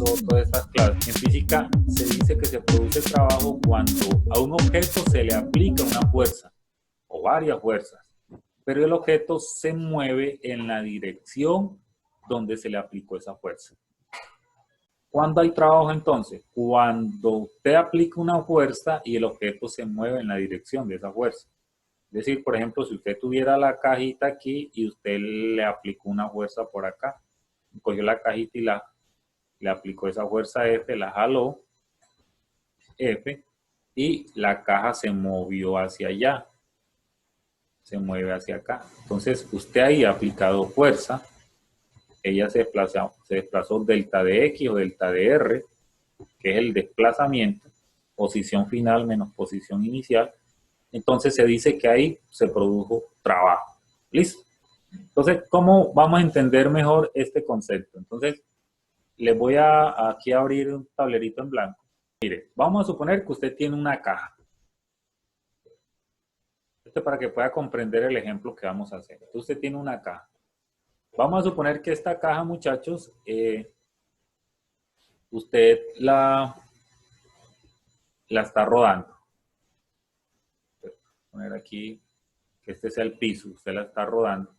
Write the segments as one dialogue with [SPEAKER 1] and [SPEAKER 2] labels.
[SPEAKER 1] dando todas estas clases. En física se dice que se produce trabajo cuando a un objeto se le aplica una fuerza o varias fuerzas, pero el objeto se mueve en la dirección donde se le aplicó esa fuerza. ¿Cuándo hay trabajo entonces? Cuando usted aplica una fuerza y el objeto se mueve en la dirección de esa fuerza. Es decir, por ejemplo, si usted tuviera la cajita aquí y usted le aplicó una fuerza por acá, cogió la cajita y le aplicó esa fuerza F, la jaló, F, y la caja se movió hacia allá, se mueve hacia acá. Entonces, usted ahí ha aplicado fuerza, ella se desplazó delta de X o delta de R, que es el desplazamiento, posición final menos posición inicial. Entonces se dice que ahí se produjo trabajo. ¿Listo? Entonces, ¿cómo vamos a entender mejor este concepto? Entonces, les voy a aquí a abrir un tablerito en blanco. Mire, vamos a suponer que usted tiene una caja. Esto es para que pueda comprender el ejemplo que vamos a hacer. Entonces, usted tiene una caja. Vamos a suponer que esta caja, muchachos, usted la está rodando. Voy a poner aquí que este sea el piso, usted la está rodando.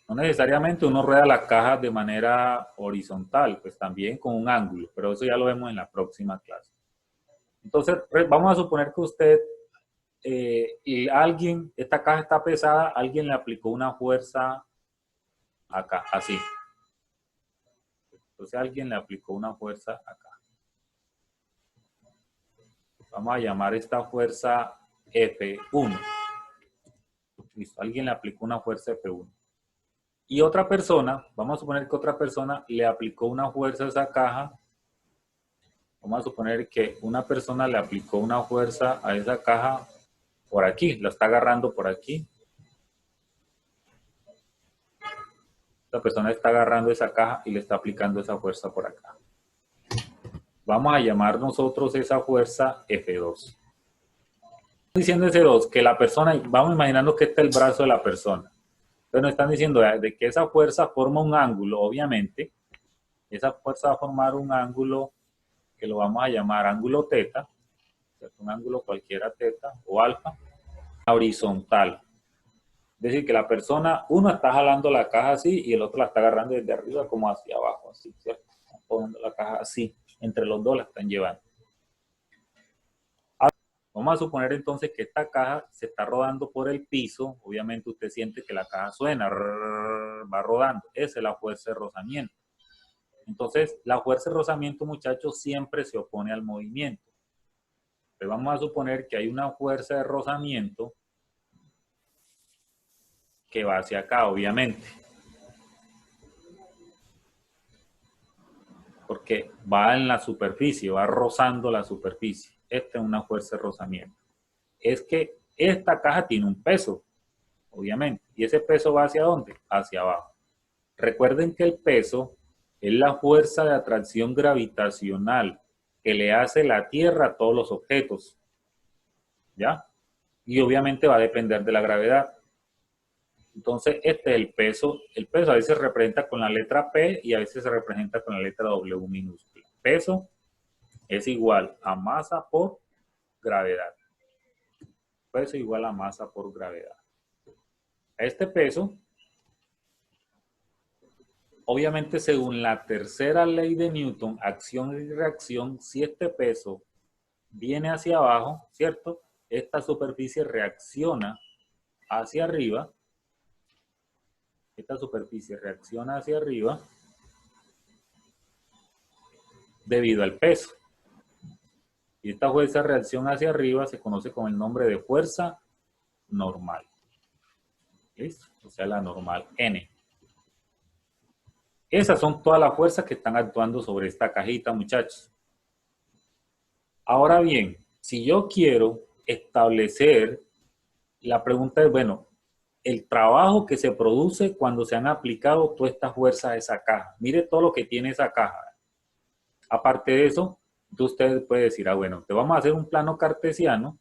[SPEAKER 1] No necesariamente uno rueda la caja de manera horizontal, pues también con un ángulo, pero eso ya lo vemos en la próxima clase. Entonces, vamos a suponer que usted y alguien, esta caja está pesada, alguien le aplicó una fuerza acá, así. Entonces alguien le aplicó una fuerza acá. Vamos a llamar esta fuerza F1. Listo, alguien le aplicó una fuerza F1. Y otra persona, vamos a suponer que otra persona le aplicó una fuerza a esa caja. Vamos a suponer que una persona le aplicó una fuerza a esa caja por aquí, la está agarrando por aquí. Esta persona está agarrando esa caja y le está aplicando esa fuerza por acá. Vamos a llamar nosotros esa fuerza F2. Diciendo ese 2, que la persona, vamos imaginando que este es el brazo de la persona. Entonces nos están diciendo de que esa fuerza forma un ángulo, obviamente. Esa fuerza va a formar un ángulo que lo vamos a llamar ángulo teta, un ángulo cualquiera teta o alfa, horizontal. Es decir, que la persona, uno está jalando la caja así y el otro la está agarrando desde arriba como hacia abajo, así, ¿cierto? Están poniendo la caja así, entre los dos la están llevando. Vamos a suponer entonces que esta caja se está rodando por el piso. Obviamente usted siente que la caja suena, va rodando. Esa es la fuerza de rozamiento. Entonces, la fuerza de rozamiento, muchachos, siempre se opone al movimiento. Entonces, vamos a suponer que hay una fuerza de rozamiento que va hacia acá, obviamente. Porque va en la superficie, va rozando la superficie. Esta es una fuerza de rozamiento. Es que esta caja tiene un peso, obviamente. ¿Y ese peso va hacia dónde? Hacia abajo. Recuerden que el peso es la fuerza de atracción gravitacional que le hace la Tierra a todos los objetos. ¿Ya? Y obviamente va a depender de la gravedad. Entonces, este es el peso. El peso a veces se representa con la letra P y a veces se representa con la letra W minúscula. Peso es igual a masa por gravedad. Peso igual a masa por gravedad. Este peso, obviamente según la tercera ley de Newton, acción y reacción, si este peso viene hacia abajo, ¿cierto? Esta superficie reacciona hacia arriba. Esta superficie reacciona hacia arriba debido al peso. Y esta fuerza de reacción hacia arriba se conoce con el nombre de fuerza normal. ¿Listo? O sea, la normal N. Esas son todas las fuerzas que están actuando sobre esta cajita, muchachos. Ahora bien, si yo quiero establecer, la pregunta es, bueno, el trabajo que se produce cuando se han aplicado todas estas fuerzas a esa caja. Mire todo lo que tiene esa caja. Aparte de eso, usted puede decir, bueno, te vamos a hacer un plano cartesiano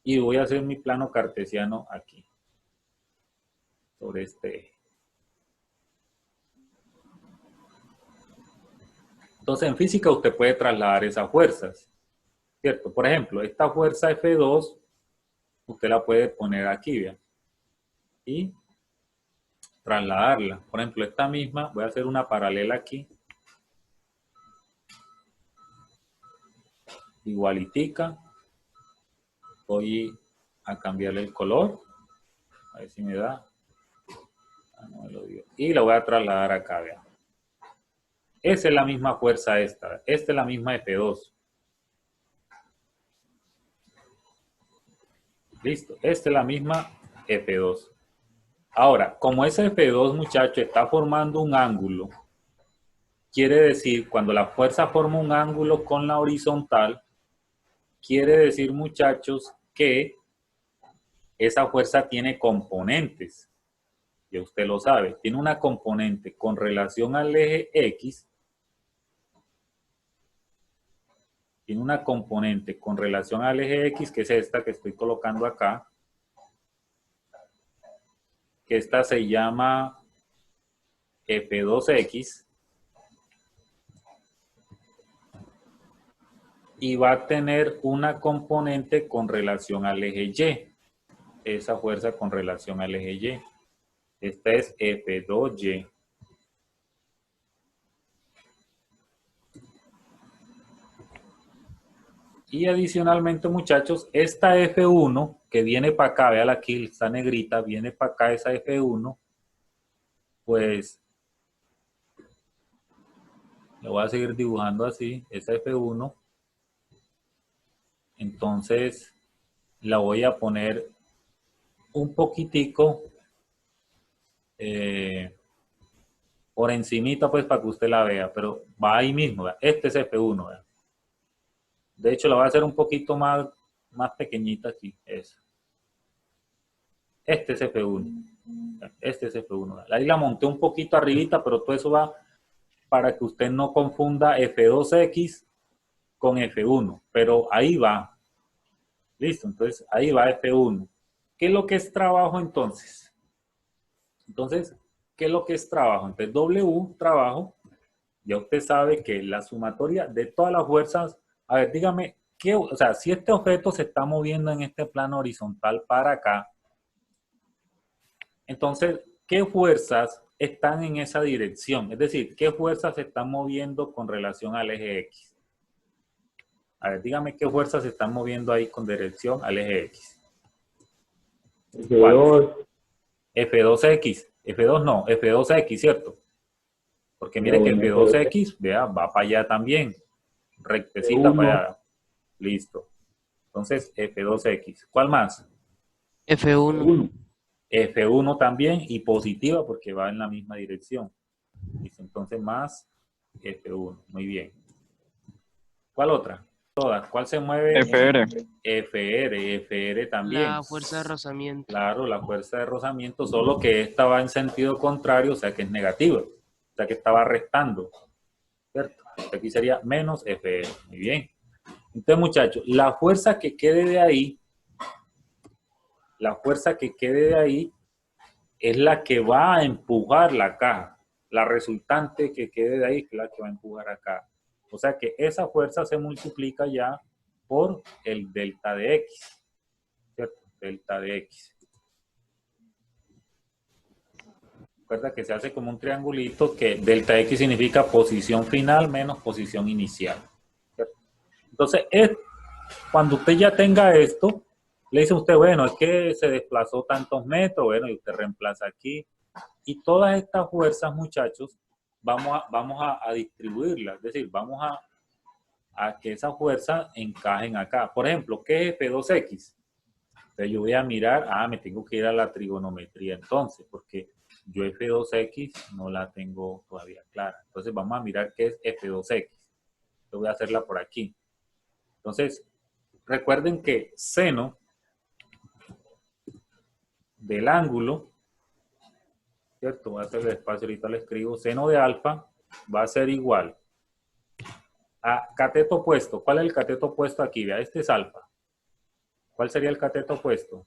[SPEAKER 1] y voy a hacer mi plano cartesiano aquí, sobre este eje. Entonces, en física usted puede trasladar esas fuerzas, ¿cierto? Por ejemplo, esta fuerza F2, usted la puede poner aquí, ¿vean? Y trasladarla. Por ejemplo, esta misma, voy a hacer una paralela aquí. Igualitica. Voy a cambiarle el color. A ver si me da. Ah, no me lo dio. Y la voy a trasladar acá, vean. Esa es la misma fuerza esta. Esta es la misma F2. Listo. Esta es la misma F2. Ahora, como ese F2, muchacho, está formando un ángulo, quiere decir, cuando la fuerza forma un ángulo con la horizontal, quiere decir, muchachos, que esa fuerza tiene componentes. Ya usted lo sabe. Tiene una componente con relación al eje X. Tiene una componente con relación al eje X, que es esta que estoy colocando acá. Que esta se llama F2X. Y va a tener una componente con relación al eje Y. Esa fuerza con relación al eje Y. Esta es F2Y. Y adicionalmente, muchachos, esta F1 que viene para acá, vean aquí, esta negrita, viene para acá esa F1, pues lo voy a seguir dibujando así, esa F1. Entonces, la voy a poner un poquitico por encimita, pues, para que usted la vea, pero va ahí mismo, ¿verdad? Este es F1, ¿verdad? De hecho, la voy a hacer un poquito más pequeñita aquí, eso. Este es F1. Este es F1. ¿Verdad? Ahí la monté un poquito arribita, pero todo eso va para que usted no confunda F2X con F1, pero ahí va. Listo, entonces ahí va F1. ¿Qué es lo que es trabajo entonces? Entonces, ¿qué es lo que es trabajo? Entonces, W, trabajo, ya usted sabe que la sumatoria de todas las fuerzas, a ver, dígame, o sea, si este objeto se está moviendo en este plano horizontal para acá, entonces, ¿qué fuerzas están en esa dirección? Es decir, ¿qué fuerzas se están moviendo con relación al eje X? A ver, dígame qué fuerzas se están moviendo ahí con dirección al eje X.
[SPEAKER 2] F2.
[SPEAKER 1] F2X. F2 no, F2X, ¿cierto? Porque mire que F2X, vea, va para allá también. Rectecita para allá. Listo. Entonces, F2X. ¿Cuál más?
[SPEAKER 3] F1.
[SPEAKER 1] F1 también y positiva porque va en la misma dirección. Listo. Entonces, más F1. Muy bien. ¿Cuál otra? Todas. ¿Cuál se mueve?
[SPEAKER 2] FR.
[SPEAKER 1] FR también.
[SPEAKER 3] La fuerza de rozamiento.
[SPEAKER 1] Claro, la fuerza de rozamiento, solo que esta va en sentido contrario, o sea que es negativa. O sea que estaba restando. ¿Cierto? Aquí sería menos FR. Muy bien. Entonces, muchachos, la fuerza que quede de ahí, es la que va a empujar la caja. La resultante que quede de ahí es la que va a empujar acá. O sea que esa fuerza se multiplica ya por el delta de X. ¿Cierto? Delta de X. Recuerda que se hace como un triangulito que delta X significa posición final menos posición inicial. ¿Cierto? Entonces, cuando usted ya tenga esto, le dice a usted, bueno, es que se desplazó tantos metros, bueno, y usted reemplaza aquí. Y todas estas fuerzas, muchachos, vamos a distribuirlas, es decir, vamos a que esas fuerzas encajen acá. Por ejemplo, ¿qué es F2X? Entonces yo voy a mirar, me tengo que ir a la trigonometría entonces, porque yo F2X no la tengo todavía clara. Entonces vamos a mirar qué es F2X. Yo voy a hacerla por aquí. Entonces, recuerden que seno del ángulo, ¿cierto? Voy a hacer el espacio, ahorita le escribo, seno de alfa va a ser igual a cateto opuesto. ¿Cuál es el cateto opuesto aquí? Vea, este es alfa. ¿Cuál sería el cateto opuesto?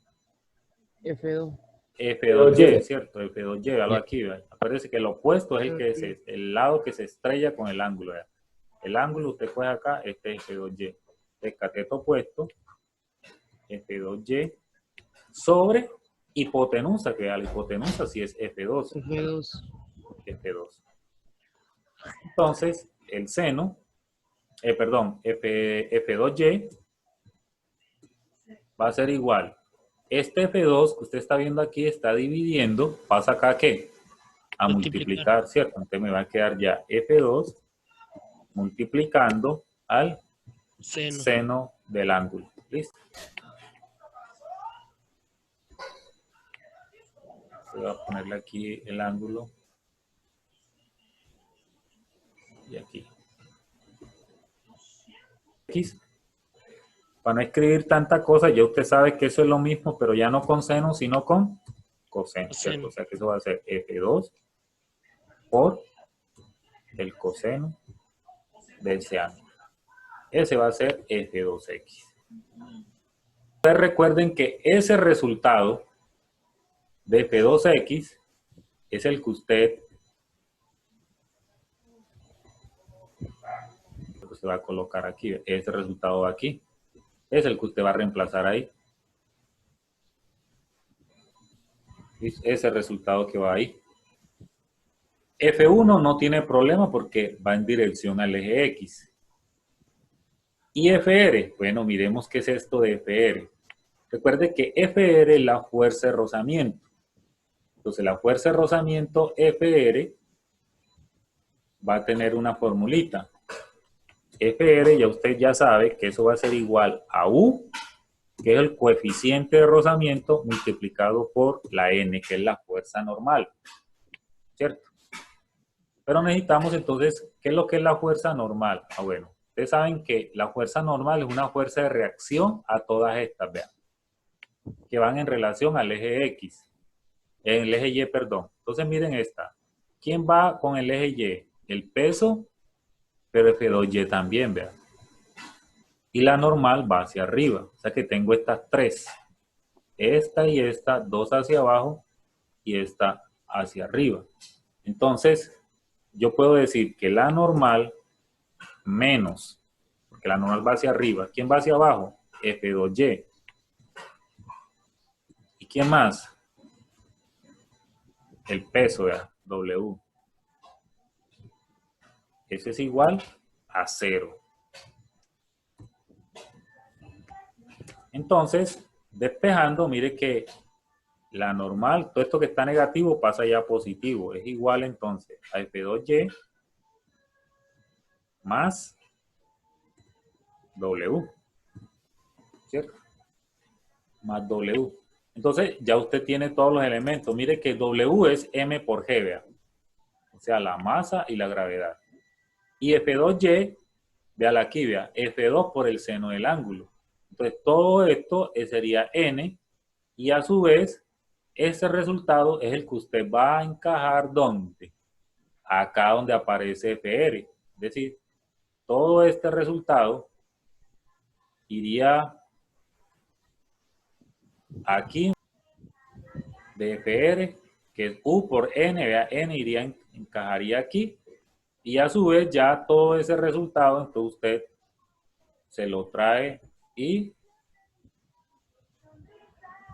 [SPEAKER 3] F2.
[SPEAKER 1] F2Y, ¿cierto? F2Y, algo aquí, ¿verdad? Acuérdense que el opuesto es el lado que se estrella con el ángulo, ¿verdad? el ángulo, usted coge acá, este es F2Y. El cateto opuesto, F2Y, sobre hipotenusa, que a la hipotenusa sí es F2.
[SPEAKER 3] F2.
[SPEAKER 1] F2. Entonces, el seno, F2Y va a ser igual. Este F2 que usted está viendo aquí está dividiendo, pasa acá ¿a qué? A multiplicar, ¿cierto? Entonces me va a quedar ya F2 multiplicando al seno del ángulo. ¿Listo? Voy a ponerle aquí el ángulo. Y aquí. X. Para no escribir tanta cosa, ya usted sabe que eso es lo mismo, pero ya no con seno, sino con coseno, ¿cierto? O sea que eso va a ser F2 por el coseno de ese ángulo. Ese va a ser F2X. Ustedes recuerden que ese resultado de F2X es el que usted va a colocar aquí. Ese resultado de aquí es el que usted va a reemplazar ahí. Ese resultado que va ahí. F1 no tiene problema porque va en dirección al eje X. ¿Y FR? Bueno, miremos qué es esto de FR. Recuerde que FR es la fuerza de rozamiento. Entonces, la fuerza de rozamiento FR va a tener una formulita. FR, ya usted ya sabe que eso va a ser igual a U, que es el coeficiente de rozamiento multiplicado por la N, que es la fuerza normal. ¿Cierto? Pero necesitamos entonces, ¿qué es lo que es la fuerza normal? Ah, bueno, ustedes saben que la fuerza normal es una fuerza de reacción a todas estas, vean, que van en relación al eje X, en el eje Y, perdón. Entonces miren esta. ¿Quién va con el eje Y? El peso, pero F2Y también, vean. Y la normal va hacia arriba. O sea que tengo estas tres. Esta y esta, dos hacia abajo y esta hacia arriba. Entonces, yo puedo decir que la normal menos, porque la normal va hacia arriba. ¿Quién va hacia abajo? F2Y. ¿Y quién más? El peso, ¿verdad? W. Ese es igual a 0. Entonces, despejando, mire que la normal, todo esto que está negativo pasa ya a positivo. Es igual entonces a F2Y más W. ¿Cierto? Más W. Entonces, ya usted tiene todos los elementos. Mire que W es M por G, vea. O sea, la masa y la gravedad. Y F2Y, véala aquí, vea, F2 por el seno del ángulo. Entonces, todo esto sería N, y a su vez, ese resultado es el que usted va a encajar, ¿dónde? Acá donde aparece FR. Es decir, todo este resultado iría aquí de FR, que es U por N, vea, N encajaría aquí, y a su vez ya todo ese resultado, entonces usted se lo trae y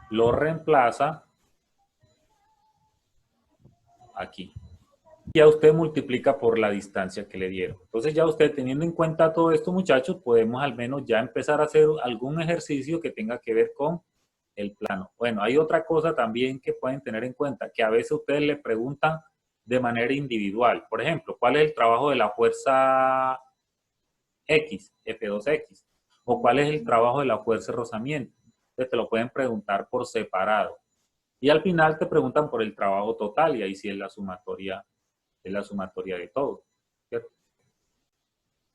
[SPEAKER 1] lo reemplaza aquí. Ya usted multiplica por la distancia que le dieron. Entonces ya usted, teniendo en cuenta todo esto, muchachos, podemos al menos ya empezar a hacer algún ejercicio que tenga que ver con el plano. Bueno, hay otra cosa también que pueden tener en cuenta, que a veces ustedes le preguntan de manera individual. Por ejemplo, ¿cuál es el trabajo de la fuerza X, F2X? ¿O cuál es el trabajo de la fuerza de rozamiento? Entonces te lo pueden preguntar por separado. Y al final te preguntan por el trabajo total, y ahí sí es la sumatoria de todo. ¿Cierto?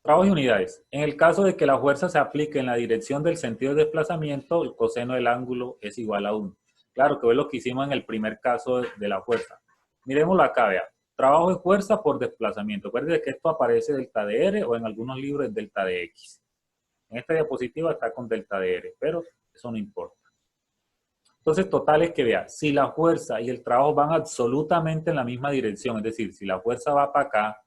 [SPEAKER 1] Trabajos y unidades. En el caso de que la fuerza se aplique en la dirección del sentido de desplazamiento, el coseno del ángulo es igual a 1. Claro que es lo que hicimos en el primer caso de la fuerza. Miremoslo acá, vea. Trabajo de fuerza por desplazamiento. Recuerden que esto aparece delta de R o en algunos libros es delta de X. En esta diapositiva está con delta de R, pero eso no importa. Entonces, total es que vea, si la fuerza y el trabajo van absolutamente en la misma dirección, es decir, si la fuerza va para acá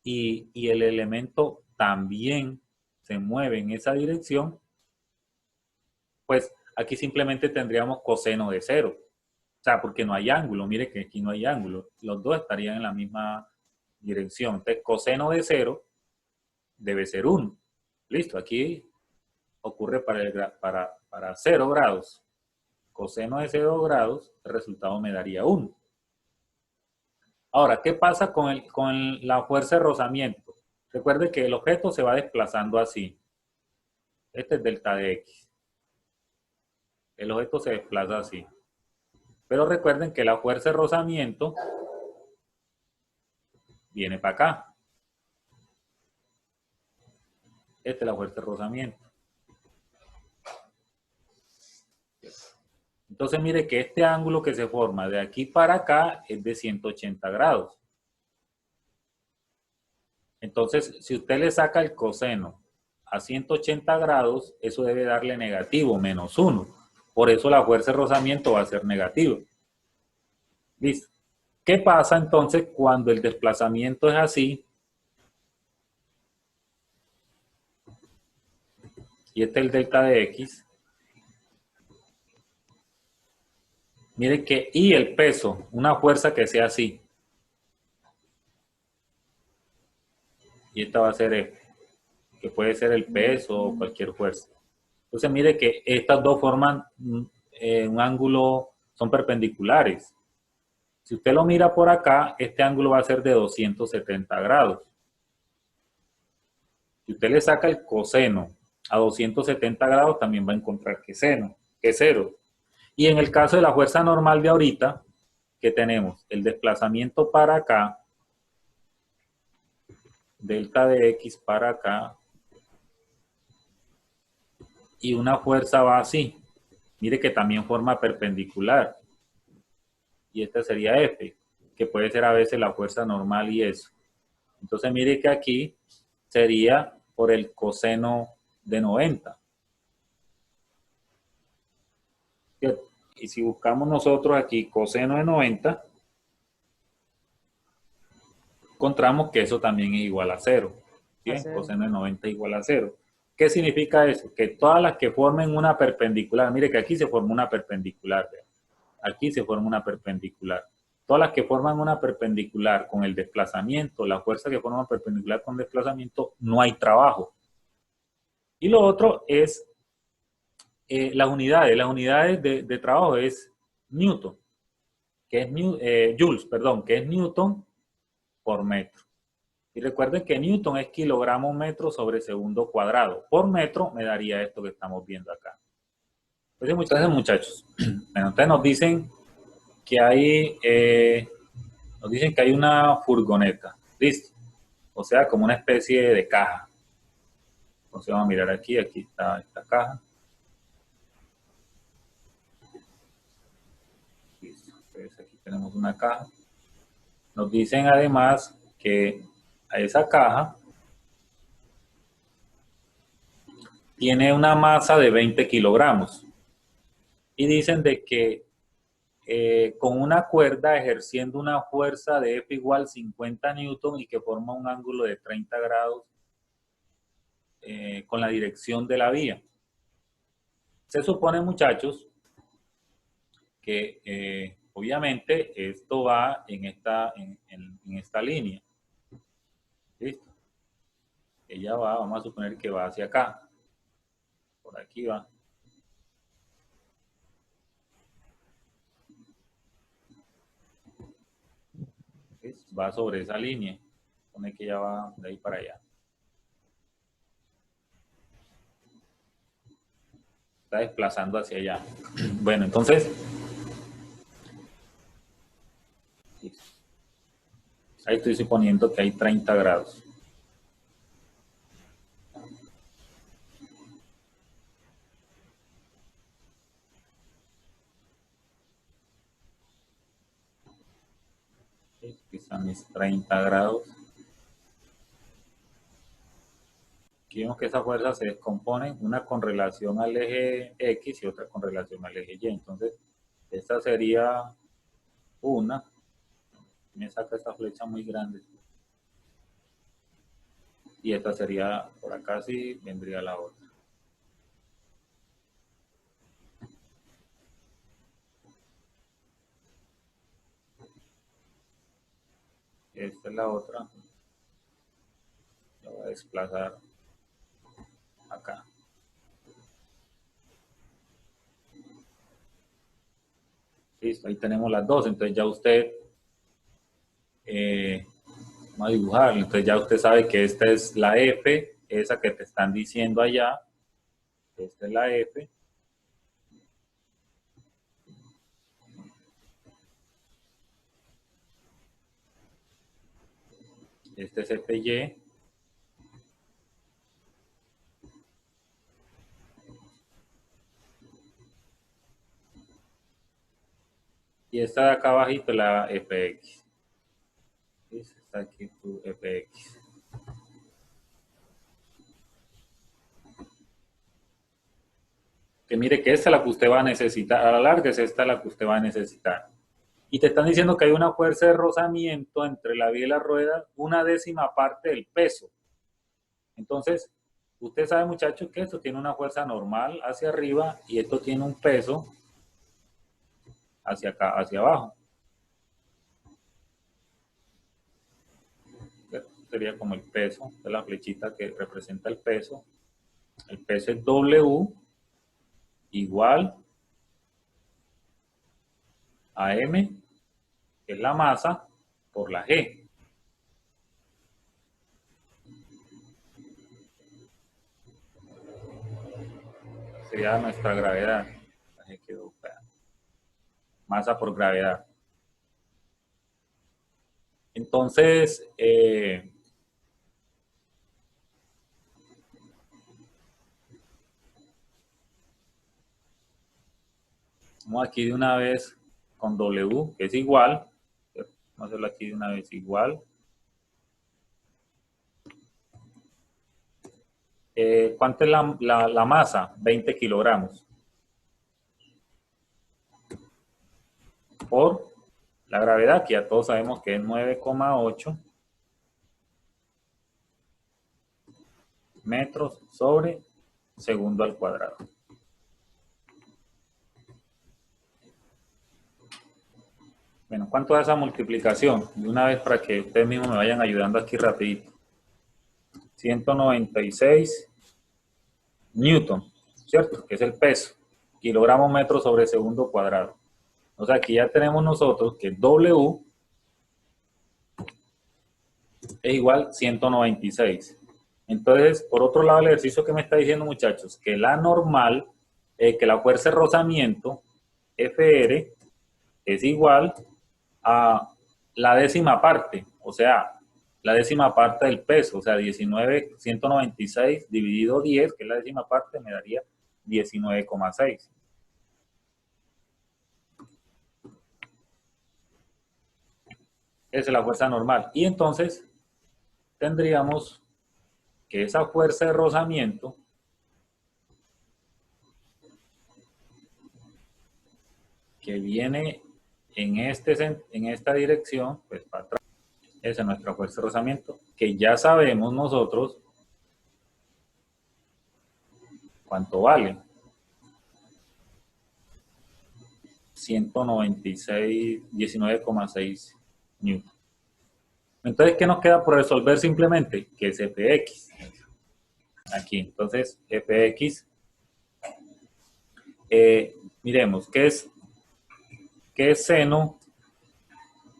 [SPEAKER 1] y el elemento también se mueve en esa dirección, pues aquí simplemente tendríamos coseno de 0. O sea, porque no hay ángulo. Mire que aquí no hay ángulo. Los dos estarían en la misma dirección. Entonces, coseno de 0 debe ser 1. Listo, aquí ocurre para 0 grados. Coseno de 0 grados, el resultado me daría 1. Ahora, ¿qué pasa con la fuerza de rozamiento? Recuerde que el objeto se va desplazando así. Este es delta de X. El objeto se desplaza así. Pero recuerden que la fuerza de rozamiento viene para acá. Esta es la fuerza de rozamiento. Entonces mire que este ángulo que se forma de aquí para acá es de 180 grados. Entonces, si usted le saca el coseno a 180 grados, eso debe darle negativo, menos 1. Por eso la fuerza de rozamiento va a ser negativa. ¿Listo? ¿Qué pasa entonces cuando el desplazamiento es así? Y este es el delta de X. Mire que y el peso, una fuerza que sea así. Y esta va a ser F, que puede ser el peso o cualquier fuerza. Entonces mire que estas dos forman un ángulo, son perpendiculares. Si usted lo mira por acá, este ángulo va a ser de 270 grados. Si usted le saca el coseno a 270 grados, también va a encontrar que es 0. Y en el caso de la fuerza normal de ahorita, que tenemos el desplazamiento para acá, delta de X para acá, y una fuerza va así. Mire que también forma perpendicular. Y esta sería F, que puede ser a veces la fuerza normal y eso. Entonces mire que aquí sería por el coseno de 90. Y si buscamos nosotros aquí coseno de 90, encontramos que eso también es igual a 0. ¿Bien? Coseno de 90 igual a 0. ¿Qué significa eso? Que todas las que formen una perpendicular, mire que aquí se forma una perpendicular, ¿verdad? Aquí se forma una perpendicular. Todas las que forman una perpendicular con el desplazamiento, la fuerza que forma perpendicular con desplazamiento, no hay trabajo. Y lo otro es las unidades. Las unidades de trabajo es Newton, que es Joules, perdón, que es Newton por metro. Y recuerden que Newton es kilogramo metro sobre segundo cuadrado. Por metro me daría esto que estamos viendo acá. Entonces, muchachos, bueno, ustedes nos dicen que hay una furgoneta, ¿listo? O sea, como una especie de caja. Entonces vamos a mirar aquí está esta caja. Listo. Entonces aquí tenemos una caja. Nos dicen además que a esa caja tiene una masa de 20 kilogramos. Y dicen de que con una cuerda ejerciendo una fuerza de F igual 50 newton y que forma un ángulo de 30 grados con la dirección de la vía. Se supone, muchachos, que obviamente esto va en esta línea. ¿Listo? Ella va, vamos a suponer que va hacia acá. Por aquí va. Va sobre esa línea. Supone que ella va de ahí para allá. Está desplazando hacia allá. Bueno, entonces, ahí estoy suponiendo que hay 30 grados. Aquí están mis 30 grados. Aquí vemos que esas fuerzas se descomponen, una con relación al eje X y otra con relación al eje Y. Entonces, esta sería una. Me saca esta flecha muy grande. Y esta sería, por acá sí, vendría la otra. Esta es la otra. La voy a desplazar acá. Listo, ahí tenemos las dos. Entonces ya usted, vamos a dibujarlo. Entonces ya usted sabe que esta es la F, esa que te están diciendo allá. Esta es la F. Este es FY. Y esta de acá abajito es la FX. ¿Listo? Está aquí tu FX. Que mire que esta es la que usted va a necesitar. A la larga es esta la que usted va a necesitar. Y te están diciendo que hay una fuerza de rozamiento entre la vía y la rueda, 1/10 parte del peso. Entonces, usted sabe, muchachos, que esto tiene una fuerza normal hacia arriba y esto tiene un peso hacia acá, hacia abajo. Sería como el peso de la flechita que representa el peso. El peso es W igual a M, que es la masa, por la G. Sería nuestra gravedad. La G quedó fea. Masa por gravedad. Entonces, vamos aquí de una vez con W, que es igual. Vamos a hacerlo aquí de una vez igual. ¿Cuánto es la masa? 20 kilogramos. Por la gravedad, que ya todos sabemos que es 9,8 metros sobre segundo al cuadrado. Bueno, ¿cuánto es esa multiplicación? De una vez para que ustedes mismos me vayan ayudando aquí rapidito. 196 newton, ¿cierto? Que es el peso. Kilogramos metros sobre segundo cuadrado. O sea, aquí ya tenemos nosotros que W es igual a 196. Entonces, por otro lado, el ejercicio que me está diciendo, muchachos, que la normal, que la fuerza de rozamiento, FR, es igual a la décima parte, o sea, la décima parte del peso, o sea, 196 dividido 10, que es la décima parte, me daría 19,6. Esa es la fuerza normal. Y entonces tendríamos que esa fuerza de rozamiento que viene en esta dirección, pues para atrás, esa es nuestra fuerza de rozamiento, que ya sabemos nosotros cuánto vale. 196, 19,6 newton. Entonces, ¿qué nos queda por resolver simplemente? Que es Fx. Aquí, entonces, Fx. Miremos, ¿qué es seno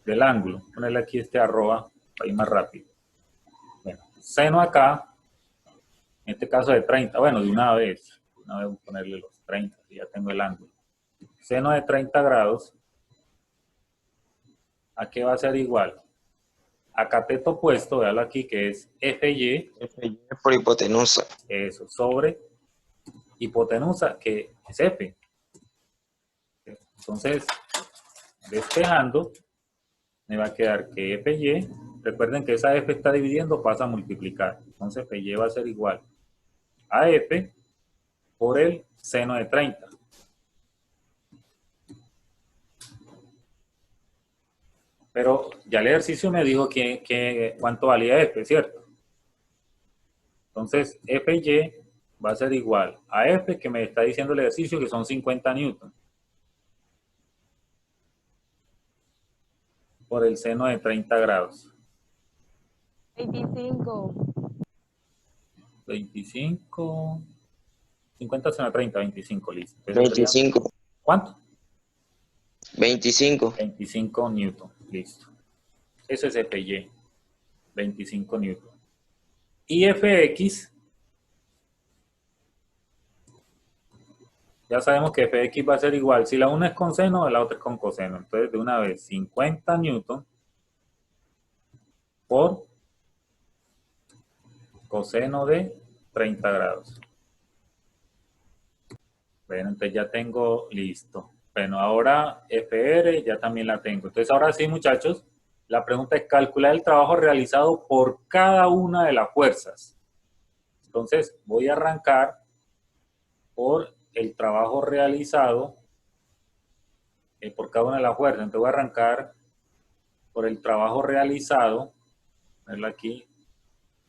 [SPEAKER 1] del ángulo? Ponerle aquí este arroba para ir más rápido. Bueno, seno acá, en este caso de 30, bueno, de una vez voy a ponerle los 30, ya tengo el ángulo. Seno de 30 grados, ¿a qué va a ser igual? A cateto opuesto, véalo aquí, que es FY.
[SPEAKER 2] FY por hipotenusa.
[SPEAKER 1] Eso, sobre hipotenusa, que es F. Entonces, despejando, me va a quedar que FY, recuerden que esa F está dividiendo, pasa a multiplicar. Entonces, FY va a ser igual a F por el seno de 30. Pero ya el ejercicio me dijo que cuánto valía F, ¿cierto? Entonces, FY va a ser igual a F, que me está diciendo el ejercicio, que son 50 newton, por el seno de 30 grados.
[SPEAKER 4] 25.
[SPEAKER 1] 25, 50 seno de 30, 25, listo. Entonces sería,
[SPEAKER 2] 25.
[SPEAKER 1] ¿cuánto?
[SPEAKER 2] 25.
[SPEAKER 1] 25 newton, listo. Eso es FY, 25 newton. Y FX, ya sabemos que Fx va a ser igual. Si la una es con seno, la otra es con coseno. Entonces, de una vez, 50 newton por coseno de 30 grados. Bueno, entonces ya tengo listo. Bueno, ahora FR ya también la tengo. Entonces, ahora sí, muchachos, la pregunta es calcular el trabajo realizado por cada una de las fuerzas. Entonces, voy a arrancar por el trabajo realizado por cada una de las fuerzas. Entonces voy a arrancar por el trabajo realizado, verlo aquí,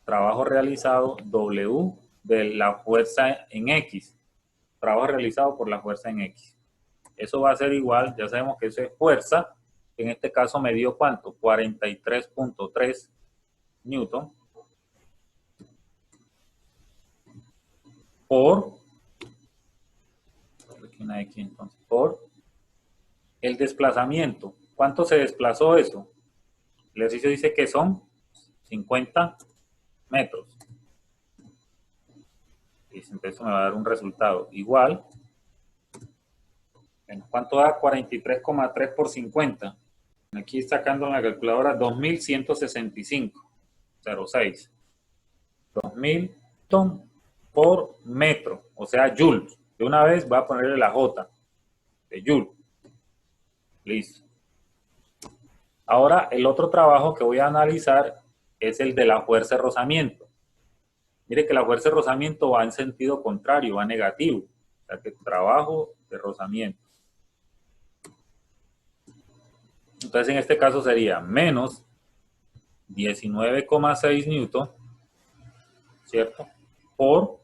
[SPEAKER 1] trabajo realizado W de la fuerza en X, trabajo realizado por la fuerza en X. Eso va a ser igual, ya sabemos que eso es fuerza, que en este caso me dio ¿cuánto? 43.3 newton por, aquí una X entonces, por el desplazamiento. ¿Cuánto se desplazó eso? El ejercicio dice que son 50 metros. Entonces eso me va a dar un resultado igual. Bueno, ¿cuánto da 43,3 por 50? Aquí sacando en la calculadora 2165,06. 2000 por metro, o sea, joules. De una vez va a ponerle la J de joule. Listo. Ahora, el otro trabajo que voy a analizar es el de la fuerza de rozamiento. Mire que la fuerza de rozamiento va en sentido contrario, va negativo. O sea que trabajo de rozamiento. Entonces, en este caso sería menos 19,6 newton, ¿cierto? Por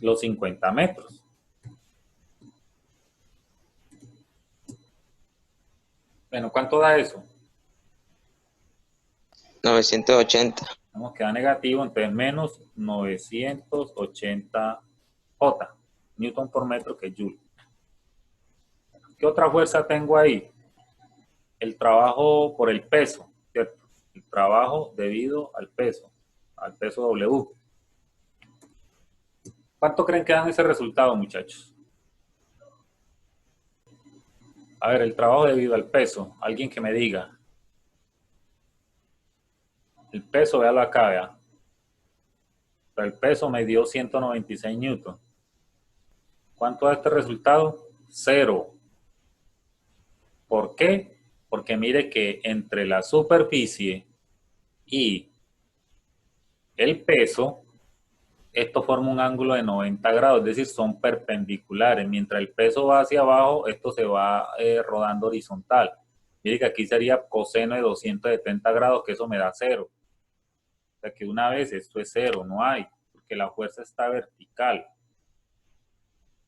[SPEAKER 1] los 50 metros. Bueno, ¿cuánto da eso?
[SPEAKER 2] 980.
[SPEAKER 1] Vamos, queda negativo, entonces menos 980 J, newton por metro, que es joule. ¿Qué otra fuerza tengo ahí? El trabajo por el peso, ¿cierto? El trabajo debido al peso W. ¿Cuánto creen que dan ese resultado, muchachos? A ver, el trabajo debido al peso, alguien que me diga. El peso, véalo acá, vea. El peso me dio 196 newton. ¿Cuánto da este resultado? 0. ¿Por qué? Porque mire que entre la superficie y el peso, esto forma un ángulo de 90 grados, es decir, son perpendiculares. Mientras el peso va hacia abajo, esto se va rodando horizontal. Mire que aquí sería coseno de 270 grados, que eso me da 0. O sea que una vez esto es 0, no hay, porque la fuerza está vertical.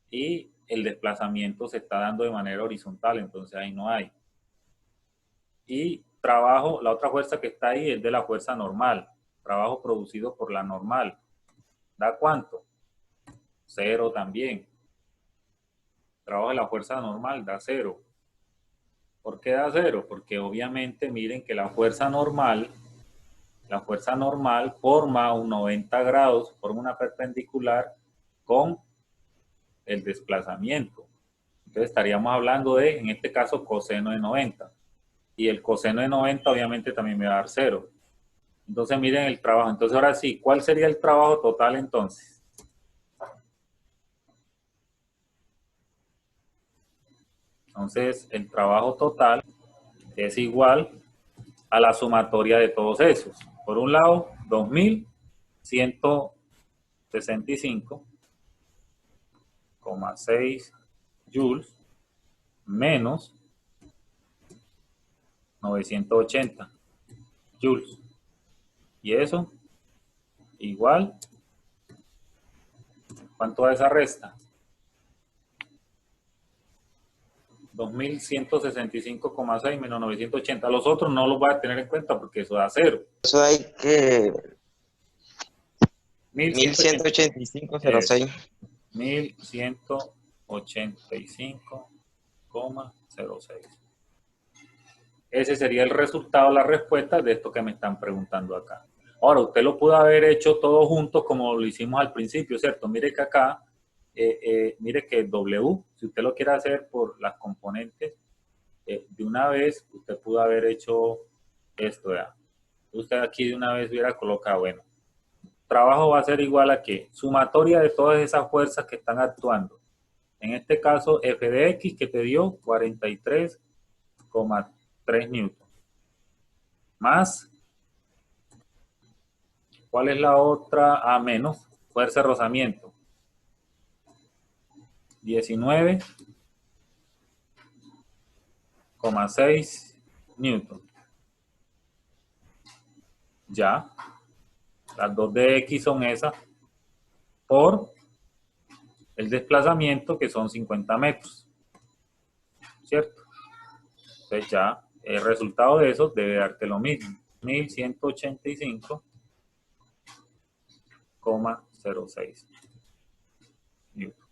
[SPEAKER 1] Y el desplazamiento se está dando de manera horizontal, entonces ahí no hay. Y trabajo, la otra fuerza que está ahí es de la fuerza normal, trabajo producido por la normal. ¿Da cuánto? 0 también. Trabajo de la fuerza normal da 0. ¿Por qué da 0? Porque obviamente miren que la fuerza normal forma un 90 grados, forma una perpendicular con el desplazamiento. Entonces estaríamos hablando de, en este caso, coseno de 90. Y el coseno de 90 obviamente también me va a dar 0. Entonces miren el trabajo. Entonces ahora sí, ¿cuál sería el trabajo total entonces? Entonces el trabajo total es igual a la sumatoria de todos esos. Por un lado, 2165,6 joules menos 980 joules. ¿Y eso? igual, ¿cuánto da esa resta? 2165,6 menos 980. Los otros no los voy a tener en cuenta porque eso da 0.
[SPEAKER 2] Eso hay que
[SPEAKER 1] 1185.
[SPEAKER 2] 1185,06.
[SPEAKER 1] 1185,06. Ese sería el resultado, la respuesta de esto que me están preguntando acá. Ahora, usted lo pudo haber hecho todo junto como lo hicimos al principio, ¿cierto? Mire que acá, mire que W, si usted lo quiere hacer por las componentes, de una vez usted pudo haber hecho esto, ¿ya? Usted aquí de una vez hubiera colocado, bueno, trabajo va a ser igual a que sumatoria de todas esas fuerzas que están actuando. En este caso, F de X que te dio 43,3 newton. Más, ¿cuál es la otra? A menos, fuerza de rozamiento. 19,6 newton. Ya, las dos de X son esas por el desplazamiento que son 50 metros, ¿cierto? Entonces ya el resultado de eso debe darte lo mismo, 1185,06 newton.